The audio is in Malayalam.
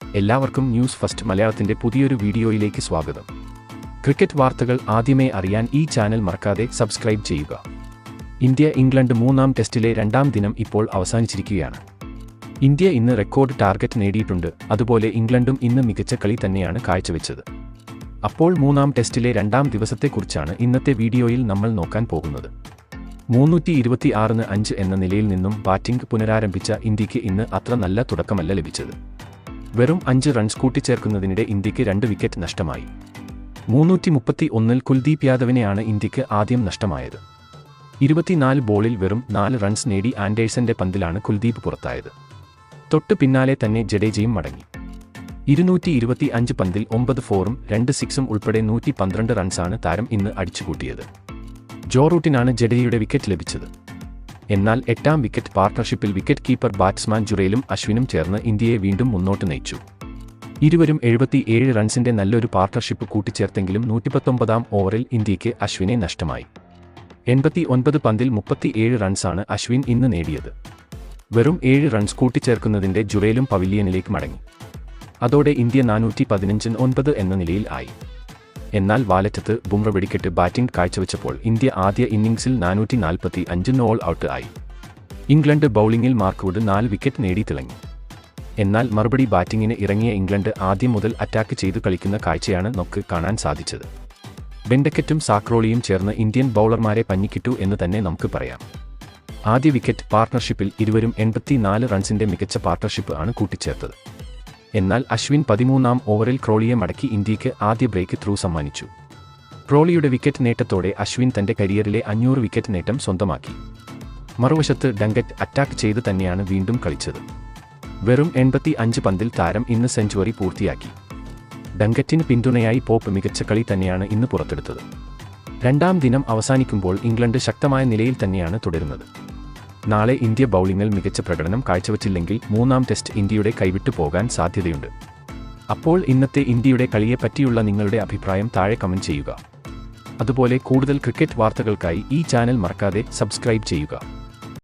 എല്ലാവർക്കും ന്യൂസ് ഫസ്റ്റ് മലയാളത്തിന്റെ പുതിയൊരു വീഡിയോയിലേക്ക് സ്വാഗതം. ക്രിക്കറ്റ് വാർത്തകൾ ആദ്യമേ അറിയാൻ ഈ ചാനൽ മറക്കാതെ സബ്സ്ക്രൈബ് ചെയ്യുക. ഇന്ത്യ ഇംഗ്ലണ്ട് മൂന്നാം ടെസ്റ്റിലെ രണ്ടാം ദിനം ഇപ്പോൾ അവസാനിച്ചിരിക്കുകയാണ്. ഇന്ത്യ ഇന്ന് റെക്കോർഡ് ടാർഗറ്റ് നേടിയിട്ടുണ്ട്. അതുപോലെ ഇംഗ്ലണ്ടും ഇന്ന് മികച്ച കളി തന്നെയാണ് കാഴ്ചവെച്ചത്. അപ്പോൾ മൂന്നാം ടെസ്റ്റിലെ രണ്ടാം ദിവസത്തെക്കുറിച്ചാണ് ഇന്നത്തെ വീഡിയോയിൽ നമ്മൾ നോക്കാൻ പോകുന്നത്. 326-5 എന്ന നിലയിൽ നിന്നും ബാറ്റിംഗ് പുനരാരംഭിച്ച ഇന്ത്യക്ക് ഇന്ന് അത്ര നല്ല തുടക്കമല്ല ലഭിച്ചത്. വെറും 5 റൺസ് കൂട്ടിച്ചേർക്കുന്നതിനിടെ ഇന്ത്യക്ക് 2 വിക്കറ്റ് നഷ്ടമായി. 331-ൽ കുൽദീപ് യാദവിനെയാണ് ഇന്ത്യക്ക് ആദ്യം നഷ്ടമായത്. 24 ബോളിൽ വെറും 4 റൺസ് നേടി ആൻഡേഴ്സന്റെ പന്തിലാണ് കുൽദീപ് പുറത്തായത്. തൊട്ടു പിന്നാലെ തന്നെ ജഡേജയും മടങ്ങി. 225 പന്തിൽ 9 ഫോറും 2 സിക്സും ഉൾപ്പെടെ 112 റൺസാണ് താരം ഇന്ന് അടിച്ചുകൂട്ടിയത്. ജോ റൂട്ടിനാണ് ജഡേജയുടെ വിക്കറ്റ് ലഭിച്ചത്. എന്നാൽ 8ാം വിക്കറ്റ് പാർട്ണർഷിപ്പിൽ വിക്കറ്റ് കീപ്പർ ബാറ്റ്സ്മാൻ ജുറേലും അശ്വിനും ചേർന്ന് ഇന്ത്യയെ വീണ്ടും മുന്നോട്ട് നയിച്ചു. ഇരുവരും 77 റൺസിന്റെ നല്ലൊരു പാർട്ണർഷിപ്പ് കൂട്ടിച്ചേർത്തെങ്കിലും 119ാം ഓവറിൽ ഇന്ത്യക്ക് അശ്വിനെ നഷ്ടമായി. 89 പന്തിൽ 37 റൺസാണ് അശ്വിൻ ഇന്ന് നേടിയത്. വെറും 7 റൺസ് കൂട്ടിച്ചേർക്കുന്നതിന്റെ ജുറേലും പവിലിയനിലേക്ക് മടങ്ങി. അതോടെ ഇന്ത്യ 415-9 എന്ന നിലയിൽ ആയി. എന്നാൽ വാലറ്റത്ത് ബുംറ വെടിക്കെട്ട് ബാറ്റിംഗ് കാഴ്ചവെച്ചപ്പോൾ ഇന്ത്യ ആദ്യ ഇന്നിംഗ്സിൽ 445 ഓൾ ഔട്ട് ആയി. ഇംഗ്ലണ്ട് ബൌളിംഗിൽ മാർക്ക്വുഡ് 4 വിക്കറ്റ് നേടി തിളങ്ങി. എന്നാൽ മറുപടി ബാറ്റിംഗിന് ഇറങ്ങിയ ഇംഗ്ലണ്ട് ആദ്യം മുതൽ അറ്റാക്ക് ചെയ്തു കളിക്കുന്ന കാഴ്ചയാണ് നമുക്ക് കാണാൻ സാധിച്ചത്. ബെൻഡക്കറ്റും സാക്രോളിയും ചേർന്ന് ഇന്ത്യൻ ബൌളർമാരെ പഞ്ഞിക്കിട്ടു എന്ന് തന്നെ നമുക്ക് പറയാം. ആദ്യ വിക്കറ്റ് പാർട്ണർഷിപ്പിൽ ഇരുവരും 84 റൺസിന്റെ മികച്ച പാർട്ണർഷിപ്പ് ആണ് കൂട്ടിച്ചേർത്തത്. എന്നാൽ അശ്വിൻ 13ാം ഓവറിൽ ക്രോളിയെ മടക്കി ഇന്ത്യക്ക് ആദ്യ ബ്രേക്ക് ത്രൂ സമ്മാനിച്ചു. ക്രോളിയുടെ വിക്കറ്റ് നേട്ടത്തോടെ അശ്വിൻ തന്റെ കരിയറിലെ 500 വിക്കറ്റ് നേട്ടം സ്വന്തമാക്കി. മറുവശത്ത് ഡങ്കറ്റ് അറ്റാക്ക് ചെയ്ത് തന്നെയാണ് വീണ്ടും കളിച്ചത്. വെറും 85 പന്തിൽ താരം ഇന്ന് സെഞ്ചുറി പൂർത്തിയാക്കി. ഡങ്കറ്റിന് പിന്തുണയായി പോപ്പ് മികച്ച കളി തന്നെയാണ് ഇന്ന് പുറത്തെടുത്തത്. രണ്ടാം ദിനം അവസാനിക്കുമ്പോൾ ഇംഗ്ലണ്ട് ശക്തമായ നിലയിൽ തന്നെയാണ് തുടരുന്നത്. നാളെ ഇന്ത്യ ബൌളിംഗിൽ മികച്ച പ്രകടനം കാഴ്ചവച്ചില്ലെങ്കിൽ മൂന്നാം ടെസ്റ്റ് ഇന്ത്യയുടെ കൈവിട്ടു പോകാൻ സാധ്യതയുണ്ട്. അപ്പോൾ ഇന്നത്തെ ഇന്ത്യയുടെ കളിയെ പറ്റിയുള്ള നിങ്ങളുടെ അഭിപ്രായം താഴെ കമന്റ് ചെയ്യുക. അതുപോലെ കൂടുതൽ ക്രിക്കറ്റ് വാർത്തകൾക്കായി ഈ ചാനൽ മറക്കാതെ സബ്സ്ക്രൈബ് ചെയ്യുക.